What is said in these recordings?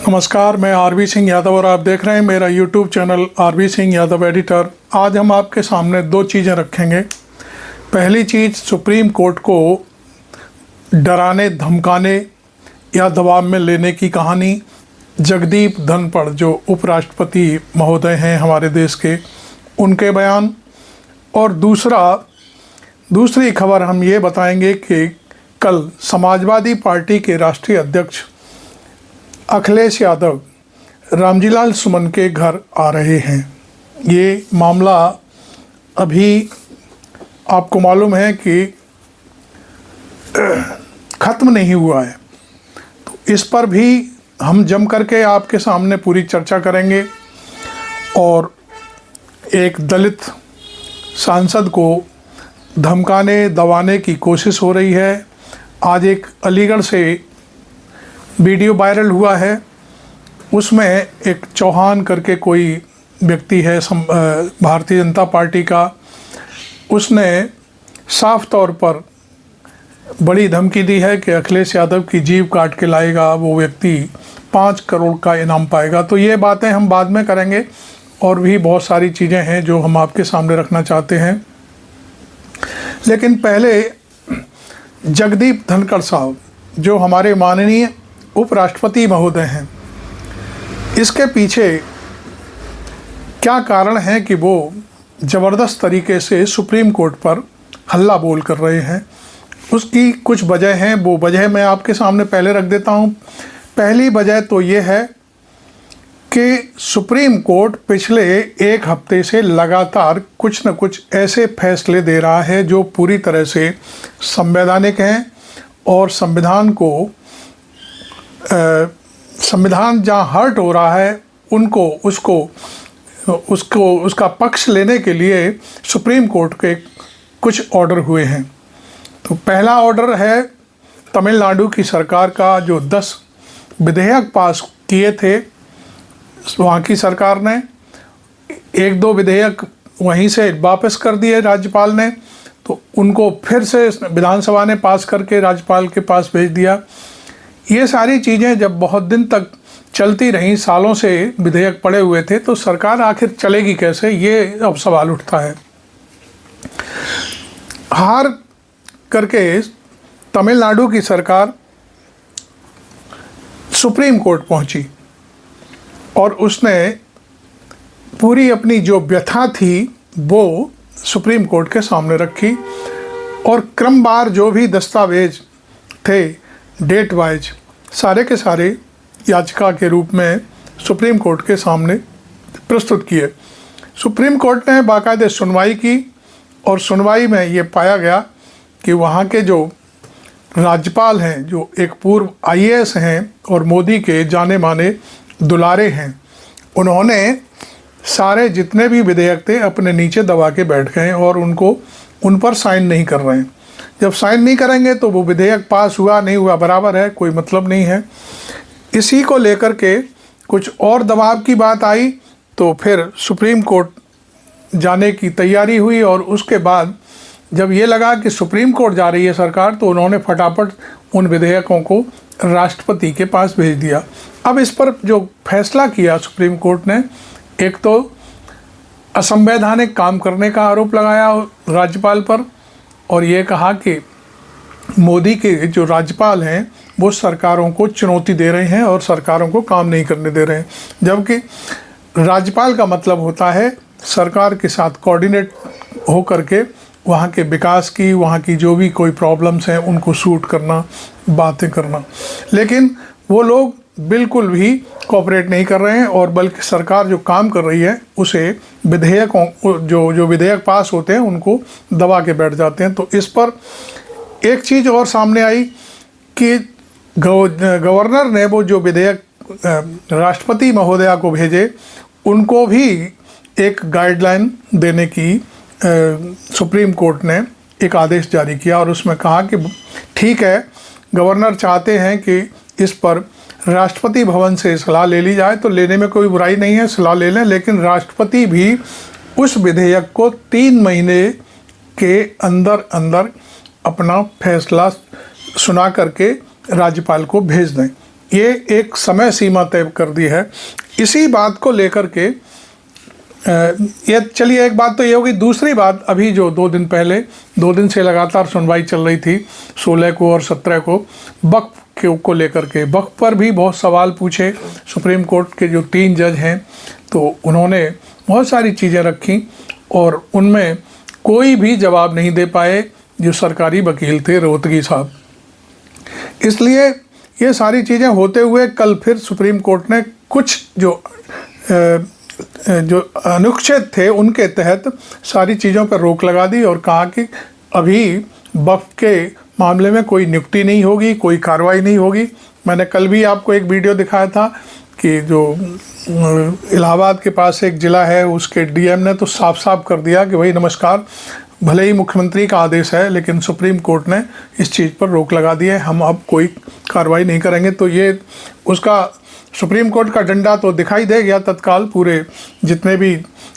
नमस्कार, मैं आरबी सिंह यादव और आप देख रहे हैं मेरा YouTube channel RB Singh Yadav editor. आज हम आपके सामने दो चीज़ें रखेंगे। पहली चीज़, सुप्रीम कोर्ट को डराने धमकाने या दबाव में लेने की कहानी। जगदीप धनखड़ जो उपराष्ट्रपति महोदय हैं हमारे देश के, उनके बयान। और दूसरी खबर हम ये बताएंगे कि कल समाजवादी पार्टी के राष्ट्रीय अध्यक्ष अखिलेश यादव रामजीलाल सुमन के घर आ रहे हैं। ये मामला अभी आपको मालूम है कि ख़त्म नहीं हुआ है, तो इस पर भी हम जम करके आपके सामने पूरी चर्चा करेंगे। और एक दलित सांसद को धमकाने दबाने की कोशिश हो रही है। आज एक अलीगढ़ से वीडियो वायरल हुआ है, उसमें एक चौहान करके कोई व्यक्ति है भारतीय जनता पार्टी का, उसने साफ तौर पर बड़ी धमकी दी है कि अखिलेश यादव की जीभ काट के लाएगा वो व्यक्ति 5 करोड़ का इनाम पाएगा। तो ये बातें हम बाद में करेंगे और भी बहुत सारी चीज़ें हैं जो हम आपके सामने रखना चाहते हैं। लेकिन पहले जगदीप धनखड़ साहब जो हमारे माननीय उपराष्ट्रपति महोदय हैं, इसके पीछे क्या कारण है कि वो ज़बरदस्त तरीके से सुप्रीम कोर्ट पर हल्ला बोल कर रहे हैं। उसकी कुछ वजह हैं, वो वजह मैं आपके सामने पहले रख देता हूँ। पहली वजह तो ये है कि सुप्रीम कोर्ट पिछले एक हफ्ते से लगातार कुछ न कुछ ऐसे फैसले दे रहा है जो पूरी तरह से संवैधानिक हैं और संविधान जहाँ हर्ट हो रहा है उसका पक्ष लेने के लिए सुप्रीम कोर्ट के कुछ ऑर्डर हुए हैं। तो पहला ऑर्डर है तमिलनाडु की सरकार का, जो 10 विधेयक पास किए थे वहाँ की सरकार ने, 1-2 विधेयक वहीं से वापस कर दिए राज्यपाल ने, तो उनको फिर से विधानसभा ने पास करके राज्यपाल के पास भेज दिया। ये सारी चीज़ें जब बहुत दिन तक चलती रहीं, सालों से विधेयक पड़े हुए थे, तो सरकार आखिर चलेगी कैसे, ये अब सवाल उठता है। हार करके तमिलनाडु की सरकार सुप्रीम कोर्ट पहुंची और उसने पूरी अपनी जो व्यथा थी वो सुप्रीम कोर्ट के सामने रखी और क्रमवार जो भी दस्तावेज थे डेट वाइज सारे के सारे याचिका के रूप में सुप्रीम कोर्ट के सामने प्रस्तुत किए। सुप्रीम कोर्ट ने बाकायदे सुनवाई की और सुनवाई में ये पाया गया कि वहाँ के जो राज्यपाल हैं, जो एक पूर्व IAS हैं और मोदी के जाने माने दुलारे हैं, उन्होंने सारे जितने भी विधेयक थे अपने नीचे दबा के बैठ गए और उन पर साइन नहीं कर रहे हैं। जब साइन नहीं करेंगे तो वो विधेयक पास हुआ नहीं हुआ बराबर है, कोई मतलब नहीं है। इसी को लेकर के कुछ और दबाव की बात आई तो फिर सुप्रीम कोर्ट जाने की तैयारी हुई और उसके बाद जब ये लगा कि सुप्रीम कोर्ट जा रही है सरकार, तो उन्होंने फटाफट उन विधेयकों को राष्ट्रपति के पास भेज दिया। अब इस पर जो फैसला किया सुप्रीम कोर्ट ने, एक तो असंवैधानिक काम करने का आरोप लगाया राज्यपाल पर और ये कहा कि मोदी के जो राज्यपाल हैं वो सरकारों को चुनौती दे रहे हैं और सरकारों को काम नहीं करने दे रहे हैं, जबकि राज्यपाल का मतलब होता है सरकार के साथ कोऑर्डिनेट हो करके वहाँ के विकास की, वहाँ की जो भी कोई प्रॉब्लम्स हैं उनको सूट करना, बातें करना। लेकिन वो लोग बिल्कुल भी कोऑपरेट नहीं कर रहे हैं और बल्कि सरकार जो काम कर रही है उसे विधेयकों जो विधेयक पास होते हैं उनको दबा के बैठ जाते हैं। तो इस पर एक चीज़ और सामने आई कि गवर्नर ने वो जो विधेयक राष्ट्रपति महोदया को भेजे, उनको भी एक गाइडलाइन देने की सुप्रीम कोर्ट ने एक आदेश जारी किया और उसमें कहा कि ठीक है, गवर्नर चाहते हैं कि इस पर राष्ट्रपति भवन से सलाह ले ली जाए, तो लेने में कोई बुराई नहीं है, सलाह ले लें, लेकिन राष्ट्रपति भी उस विधेयक को 3 महीने के अंदर अपना फैसला सुना करके राज्यपाल को भेज दें। ये एक समय सीमा तय कर दी है। इसी बात को लेकर के ये चलिए, एक बात तो ये होगी। दूसरी बात, अभी जो 2 दिन पहले, 2 दिन से लगातार सुनवाई चल रही थी 16 को और 17 को वक्फ को लेकर के। वक्फ पर भी बहुत सवाल पूछे सुप्रीम कोर्ट के जो 3 जज हैं, तो उन्होंने बहुत सारी चीज़ें रखी और उनमें कोई भी जवाब नहीं दे पाए जो सरकारी वकील थे रोहतगी साहब। इसलिए ये सारी चीज़ें होते हुए कल फिर सुप्रीम कोर्ट ने कुछ जो अनुच्छेद थे उनके तहत सारी चीज़ों पर रोक लगा दी और कहा कि अभी वक्फ के मामले में कोई नियुक्ति नहीं होगी, कोई कार्रवाई नहीं होगी। मैंने कल भी आपको एक वीडियो दिखाया था कि जो इलाहाबाद के पास एक ज़िला है उसके डीएम ने तो साफ साफ कर दिया कि भाई नमस्कार, भले ही मुख्यमंत्री का आदेश है लेकिन सुप्रीम कोर्ट ने इस चीज़ पर रोक लगा दी है, हम अब कोई कार्रवाई नहीं करेंगे। तो ये उसका सुप्रीम कोर्ट का डंडा तो दिखाई दे गया तत्काल। पूरे जितने भी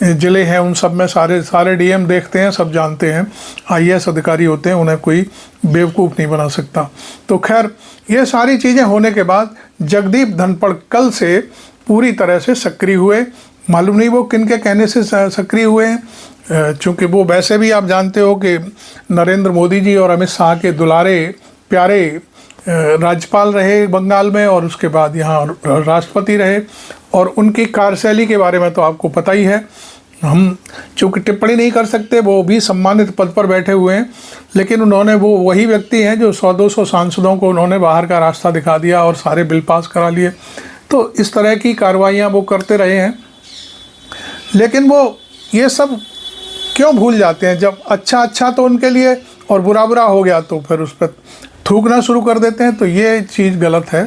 ज़िले हैं उन सब में सारे डीएम देखते हैं, सब जानते हैं, आईएएस अधिकारी होते हैं, उन्हें कोई बेवकूफ़ नहीं बना सकता। तो खैर ये सारी चीज़ें होने के बाद जगदीप धनखड़ कल से पूरी तरह से सक्रिय हुए। मालूम नहीं वो किन के कहने से सक्रिय हुए हैं, चूँकि वो वैसे भी आप जानते हो कि नरेंद्र मोदी जी और अमित शाह के दुलारे प्यारे राज्यपाल रहे बंगाल में और उसके बाद यहाँ राष्ट्रपति रहे। और उनकी कार्यशैली के बारे में तो आपको पता ही है, हम चूँकि टिप्पणी नहीं कर सकते, वो भी सम्मानित पद पर बैठे हुए हैं, लेकिन उन्होंने वो वही व्यक्ति हैं जो 100-200 सांसदों को उन्होंने बाहर का रास्ता दिखा दिया और सारे बिल पास करा लिए। तो इस तरह की कार्रवाइयाँ वो करते रहे हैं। लेकिन वो ये सब क्यों भूल जाते हैं? जब अच्छा तो उनके लिए और बुरा हो गया तो फिर उस पर थूकना शुरू कर देते हैं। तो ये चीज़ गलत है।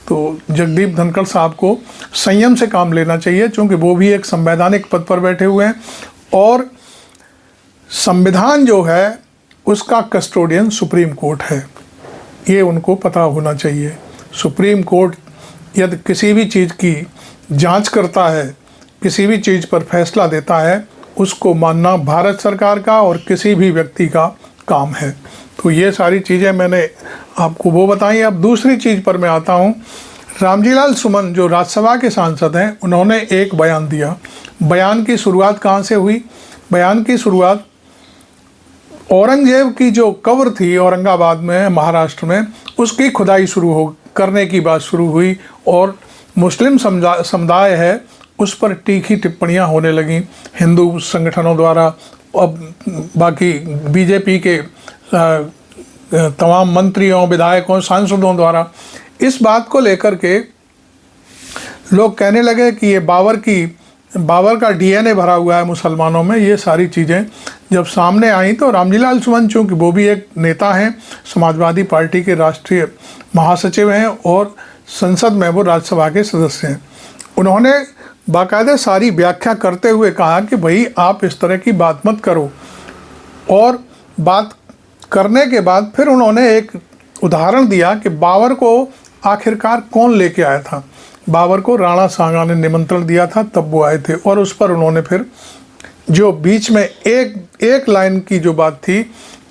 तो जगदीप धनखड़ साहब को संयम से काम लेना चाहिए, क्योंकि वो भी एक संवैधानिक पद पर बैठे हुए हैं और संविधान जो है उसका कस्टोडियन सुप्रीम कोर्ट है, ये उनको पता होना चाहिए। सुप्रीम कोर्ट यदि किसी भी चीज़ की जांच करता है, किसी भी चीज़ पर फैसला देता है, उसको मानना भारत सरकार का और किसी भी व्यक्ति का काम है। तो ये सारी चीज़ें मैंने आपको वो बताई। अब दूसरी चीज़ पर मैं आता हूँ। रामजीलाल सुमन जो राज्यसभा के सांसद हैं, उन्होंने एक बयान दिया। बयान की शुरुआत कहाँ से हुई? बयान की शुरुआत औरंगजेब की जो कब्र थी औरंगाबाद में, महाराष्ट्र में, उसकी खुदाई करने की बात शुरू हुई और मुस्लिम समुदाय है उस पर तीखी टिप्पणियां होने लगीं हिंदू संगठनों द्वारा, अब बाकी बीजेपी के तमाम मंत्रियों, विधायकों, सांसदों द्वारा। इस बात को लेकर के लोग कहने लगे कि ये बाबर का डीएनए भरा हुआ है मुसलमानों में। ये सारी चीज़ें जब सामने आई तो रामजीलाल सुमन, चूँकि वो भी एक नेता हैं, समाजवादी पार्टी के राष्ट्रीय महासचिव हैं और संसद में वो राज्यसभा के सदस्य हैं, उन्होंने बाकायदा सारी व्याख्या करते हुए कहा कि भाई आप इस तरह की बात मत करो। और बात करने के बाद फिर उन्होंने एक उदाहरण दिया कि बाबर को आखिरकार कौन लेके आया था। बाबर को राणा सांगा ने निमंत्रण दिया था, तब वो आए थे। और उस पर उन्होंने फिर जो बीच में एक लाइन की जो बात थी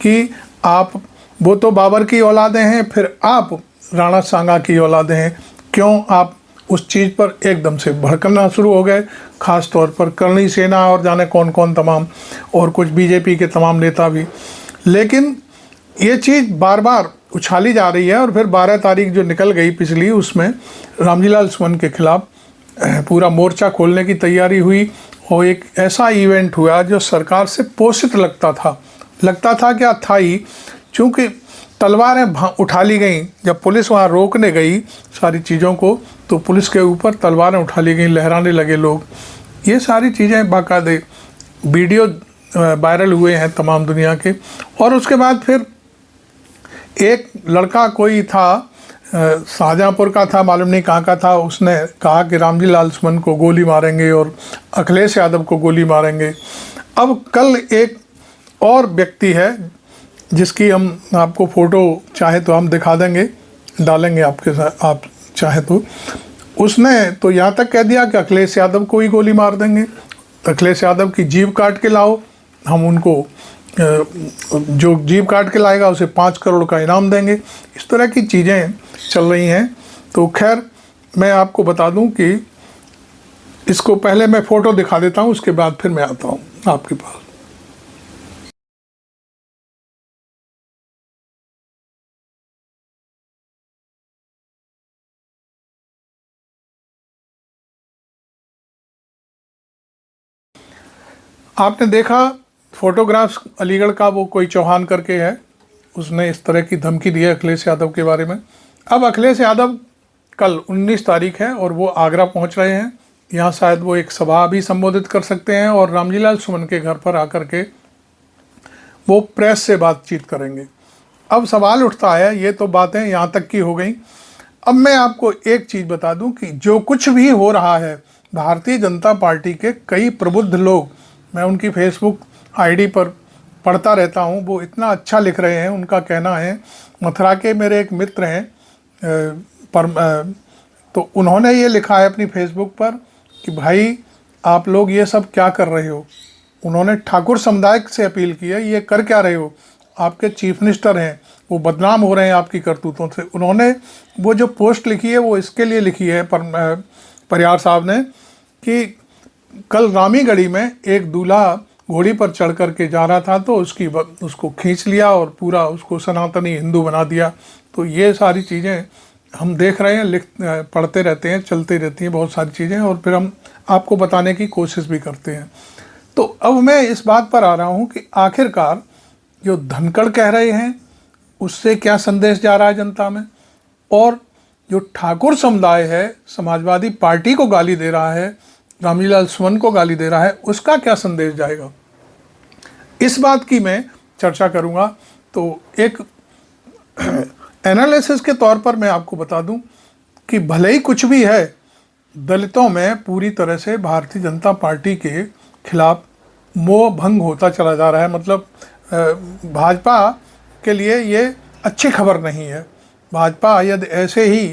कि आप वो तो बाबर की औलादें हैं, फिर आप राणा सांगा की औलादें हैं, क्यों आप उस चीज़ पर एकदम से भड़कना शुरू हो गए। ख़ास तौर पर करणी सेना और जाने कौन कौन तमाम और कुछ बीजेपी के तमाम नेता भी। लेकिन ये चीज़ बार बार उछाली जा रही है और फिर 12 तारीख जो निकल गई पिछली, उसमें रामजीलाल सुमन के खिलाफ पूरा मोर्चा खोलने की तैयारी हुई और एक ऐसा इवेंट हुआ जो सरकार से पोषित लगता था क्या था ही, चूँकि तलवारें उठा ली गई। जब पुलिस वहाँ रोकने गई सारी चीज़ों को, तो पुलिस के ऊपर तलवारें उठा ली गई, लहराने लगे लोग। ये सारी चीज़ें बाकायदे वीडियो वायरल हुए हैं तमाम दुनिया के। और उसके बाद फिर एक लड़का कोई था, शाहजहाँपुर का था, मालूम नहीं कहाँ का था, उसने कहा कि रामजीलाल सुमन को गोली मारेंगे और अखिलेश यादव को गोली मारेंगे। अब कल एक और व्यक्ति है जिसकी हम आपको फ़ोटो चाहे तो हम दिखा देंगे, डालेंगे आपके साथ, आप चाहे तो। उसने तो यहाँ तक कह दिया कि अखिलेश यादव को ही गोली मार देंगे, अखिलेश यादव की जीभ काट के लाओ, हम उनको जो जीभ काट के लाएगा उसे 5 करोड़ का इनाम देंगे। इस तरह की चीज़ें चल रही हैं। तो खैर मैं आपको बता दूं कि इसको पहले मैं फ़ोटो दिखा देता हूं, उसके बाद फिर मैं आता हूं आपके पास। आपने देखा फोटोग्राफ्स अलीगढ़ का, वो कोई चौहान करके है, उसने इस तरह की धमकी दी है अखिलेश यादव के बारे में। अब अखिलेश यादव कल 19 तारीख है और वो आगरा पहुंच रहे हैं। यहाँ शायद वो एक सभा भी संबोधित कर सकते हैं और रामजीलाल सुमन के घर पर आकर के वो प्रेस से बातचीत करेंगे। अब सवाल उठता है, ये तो बातें यहाँ तक की हो गई। अब मैं आपको एक चीज़ बता दूं कि जो कुछ भी हो रहा है, भारतीय जनता पार्टी के कई प्रबुद्ध लोग, मैं उनकी फेसबुक आईडी पर पढ़ता रहता हूं, वो इतना अच्छा लिख रहे हैं। उनका कहना है, मथुरा के मेरे एक मित्र हैं तो उन्होंने ये लिखा है अपनी फेसबुक पर कि भाई आप लोग ये सब क्या कर रहे हो। उन्होंने ठाकुर समुदाय से अपील की है, ये कर क्या रहे हो, आपके चीफ मिनिस्टर हैं, वो बदनाम हो रहे हैं आपकी करतूतों से। उन्होंने वो जो पोस्ट लिखी है वो इसके लिए लिखी है परियार साहब ने कि कल रामीगढ़ी में एक दूल्हा घोड़ी पर चढ़ कर के जा रहा था तो उसको खींच लिया और पूरा उसको सनातनी हिंदू बना दिया। तो ये सारी चीज़ें हम देख रहे हैं, पढ़ते रहते हैं, चलती रहती हैं बहुत सारी चीज़ें, और फिर हम आपको बताने की कोशिश भी करते हैं। तो अब मैं इस बात पर आ रहा हूँ कि आखिरकार जो धनखड़ कह रहे हैं उससे क्या संदेश जा रहा है जनता में, और जो ठाकुर समुदाय है समाजवादी पार्टी को गाली दे रहा है, रामजीलाल सुमन को गाली दे रहा है, उसका क्या संदेश जाएगा, इस बात की मैं चर्चा करूंगा। तो एक एनालिसिस के तौर पर मैं आपको बता दूं कि भले ही कुछ भी है, दलितों में पूरी तरह से भारतीय जनता पार्टी के खिलाफ मोह भंग होता चला जा रहा है। मतलब भाजपा के लिए ये अच्छी खबर नहीं है। भाजपा यदि ऐसे ही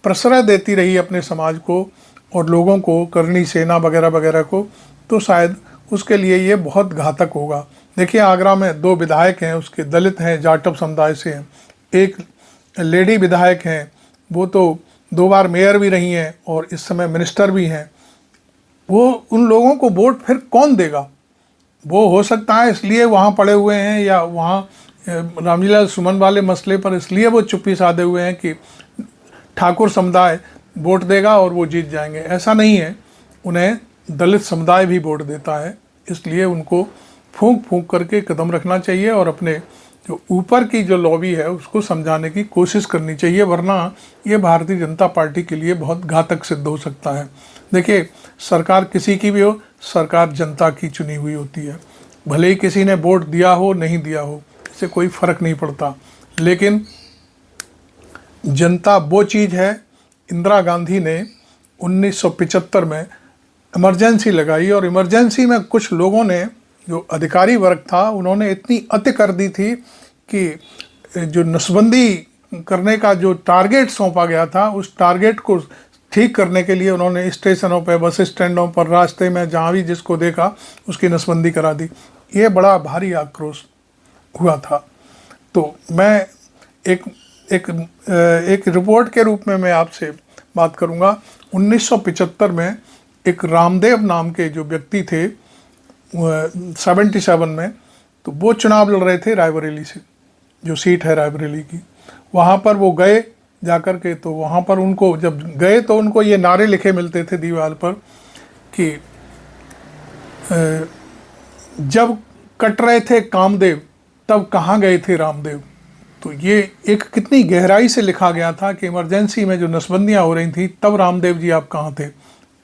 प्रश्रय देती रही अपने समाज को और लोगों को, करनी सेना वगैरह वगैरह को, तो शायद उसके लिए ये बहुत घातक होगा। देखिए आगरा में 2 विधायक हैं, उसके दलित हैं, जाटव समुदाय से हैं। एक लेडी विधायक हैं, वो तो 2 बार मेयर भी रही हैं और इस समय मिनिस्टर भी हैं। वो उन लोगों को वोट फिर कौन देगा? वो हो सकता है इसलिए वहाँ पड़े हुए हैं, या वहाँ रामजीलाल सुमन वाले मसले पर इसलिए वो चुप्पी साधे हुए हैं कि ठाकुर समुदाय वोट देगा और वो जीत जाएंगे। ऐसा नहीं है, उन्हें दलित समुदाय भी वोट देता है, इसलिए उनको फूंक फूंक करके कदम रखना चाहिए और अपने जो ऊपर की जो लॉबी है उसको समझाने की कोशिश करनी चाहिए, वरना ये भारतीय जनता पार्टी के लिए बहुत घातक सिद्ध हो सकता है। देखिए सरकार किसी की भी हो, सरकार जनता की चुनी हुई होती है। भले ही किसी ने वोट दिया हो नहीं दिया हो, इससे कोई फ़र्क नहीं पड़ता, लेकिन जनता वो चीज़ है। इंदिरा गांधी ने 1975 में इमरजेंसी लगाई और इमरजेंसी में कुछ लोगों ने, जो अधिकारी वर्ग था, उन्होंने इतनी अति कर दी थी कि जो नसबंदी करने का जो टारगेट सौंपा गया था, उस टारगेट को ठीक करने के लिए उन्होंने स्टेशनों पर, बस स्टैंडों पर, रास्ते में जहाँ भी जिसको देखा उसकी नसबंदी करा दी। ये बड़ा भारी आक्रोश हुआ था। तो मैं एक रिपोर्ट के रूप में मैं आपसे बात करूंगा। 1975 में एक रामदेव नाम के जो व्यक्ति थे 77 में, तो वो चुनाव लड़ रहे थे रायबरेली से, जो सीट है रायबरेली की। वहाँ पर वो गए जाकर के, तो वहाँ पर उनको जब गए तो उनको ये नारे लिखे मिलते थे दीवार पर कि जब कट रहे थे कामदेव तब कहाँ गए थे रामदेव। तो ये एक कितनी गहराई से लिखा गया था कि इमरजेंसी में जो नसबंदियाँ हो रही थी तब रामदेव जी आप कहाँ थे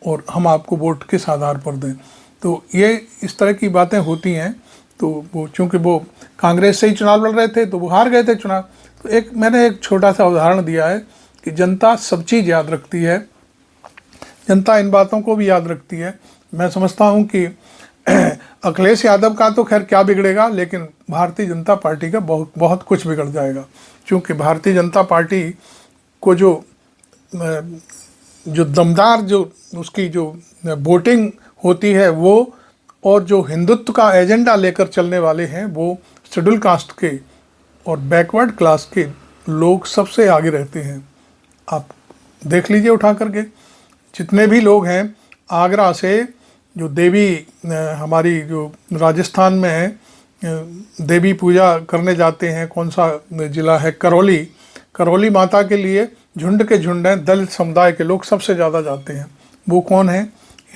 और हम आपको वोट किस आधार पर दें। तो ये इस तरह की बातें होती हैं। तो वो चूँकि वो कांग्रेस से ही चुनाव लड़ रहे थे तो वो हार गए थे चुनाव। तो मैंने एक छोटा सा उदाहरण दिया है कि जनता सब चीज़ याद रखती है, जनता इन बातों को भी याद रखती है। मैं समझता हूँ कि अखिलेश यादव का तो खैर क्या बिगड़ेगा, लेकिन भारतीय जनता पार्टी का बहुत कुछ बिगड़ जाएगा। क्योंकि भारतीय जनता पार्टी को जो दमदार जो उसकी जो वोटिंग होती है वो, और जो हिंदुत्व का एजेंडा लेकर चलने वाले हैं, वो शेड्यूल कास्ट के और बैकवर्ड क्लास के लोग सबसे आगे रहते हैं। आप देख लीजिए उठा करके, जितने भी लोग हैं आगरा से जो देवी हमारी जो राजस्थान में है देवी पूजा करने जाते हैं, कौन सा ज़िला है, करौली माता के लिए झुंड के झुंड हैं, दलित समुदाय के लोग सबसे ज़्यादा जाते हैं। वो कौन है?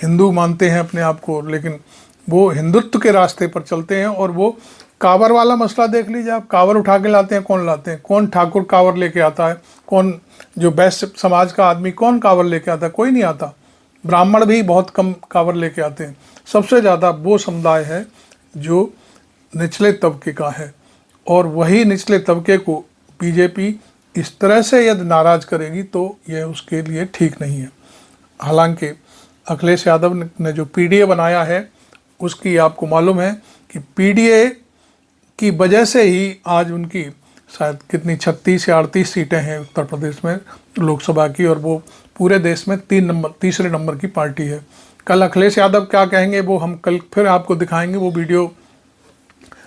हिंदू मानते हैं अपने आप को, लेकिन वो हिंदुत्व के रास्ते पर चलते हैं। और वो कांवर वाला मसला देख लीजिए आप, कांवर उठा के लाते हैं, कौन लाते हैं? कौन ठाकुर कांवर लेके आता है? कौन जो वैश्य समाज का आदमी कौन कांवर लेके आता है? कोई नहीं आता। ब्राह्मण भी बहुत कम कांवर लेके आते हैं। सबसे ज़्यादा वो समुदाय है जो निचले तबके का है, और वही निचले तबके को बीजेपी इस तरह से यदि नाराज़ करेगी तो यह उसके लिए ठीक नहीं है। हालांकि अखिलेश यादव ने जो पीडीए बनाया है उसकी आपको मालूम है कि पीडीए की वजह से ही आज उनकी शायद कितनी 36 या 38 सीटें हैं उत्तर प्रदेश में लोकसभा की, और वो पूरे देश में तीसरे नंबर की पार्टी है। कल अखिलेश यादव क्या कहेंगे वो हम कल फिर आपको दिखाएंगे। वो वीडियो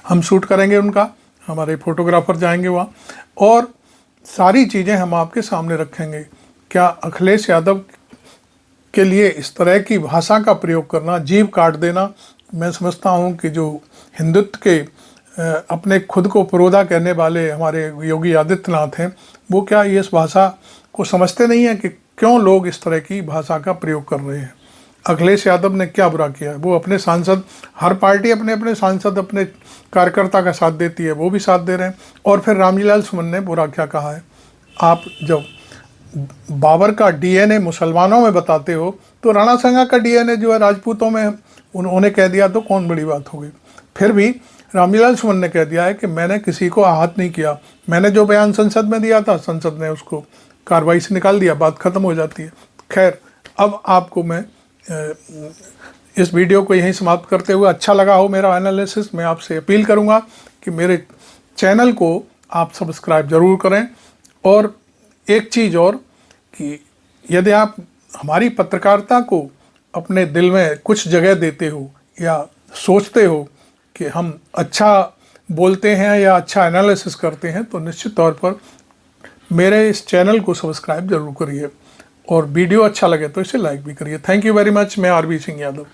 हम शूट करेंगे उनका, हमारे फोटोग्राफर जाएंगे वहाँ, और सारी चीज़ें हम आपके सामने रखेंगे। क्या अखिलेश यादव के लिए इस तरह की भाषा का प्रयोग करना, जीभ काट देना, मैं समझता हूँ कि जो हिंदुत्व के अपने खुद को पुरोधा कहने वाले हमारे योगी आदित्यनाथ हैं, वो क्या ये इस भाषा को समझते नहीं हैं कि क्यों लोग इस तरह की भाषा का प्रयोग कर रहे हैं? अखिलेश यादव ने क्या बुरा किया है? वो अपने सांसद, हर पार्टी अपने अपने सांसद अपने कार्यकर्ता का साथ देती है, वो भी साथ दे रहे हैं। और फिर रामलीला सुमन ने बुरा क्या कहा है? आप जब बाबर का डीएनए मुसलमानों में बताते हो तो राणा संगा का डीएनए जो है राजपूतों में उन्होंने कह दिया तो कौन बड़ी बात हो गई? फिर भी रामलीला सुमन ने कह दिया है कि मैंने किसी को आहत नहीं किया, मैंने जो बयान संसद में दिया था संसद ने उसको कार्रवाई से निकाल दिया, बात खत्म हो जाती है। खैर, अब आपको मैं इस वीडियो को यहीं समाप्त करते हुए, अच्छा लगा हो मेरा एनालिसिस, मैं आपसे अपील करूंगा कि मेरे चैनल को आप सब्सक्राइब ज़रूर करें। और एक चीज़ और कि यदि आप हमारी पत्रकारिता को अपने दिल में कुछ जगह देते हो या सोचते हो कि हम अच्छा बोलते हैं या अच्छा एनालिसिस करते हैं, तो निश्चित तौर पर मेरे इस चैनल को सब्सक्राइब ज़रूर करिए, और वीडियो अच्छा लगे तो इसे लाइक भी करिए। Thank you very much. मैं आरबी सिंह यादव।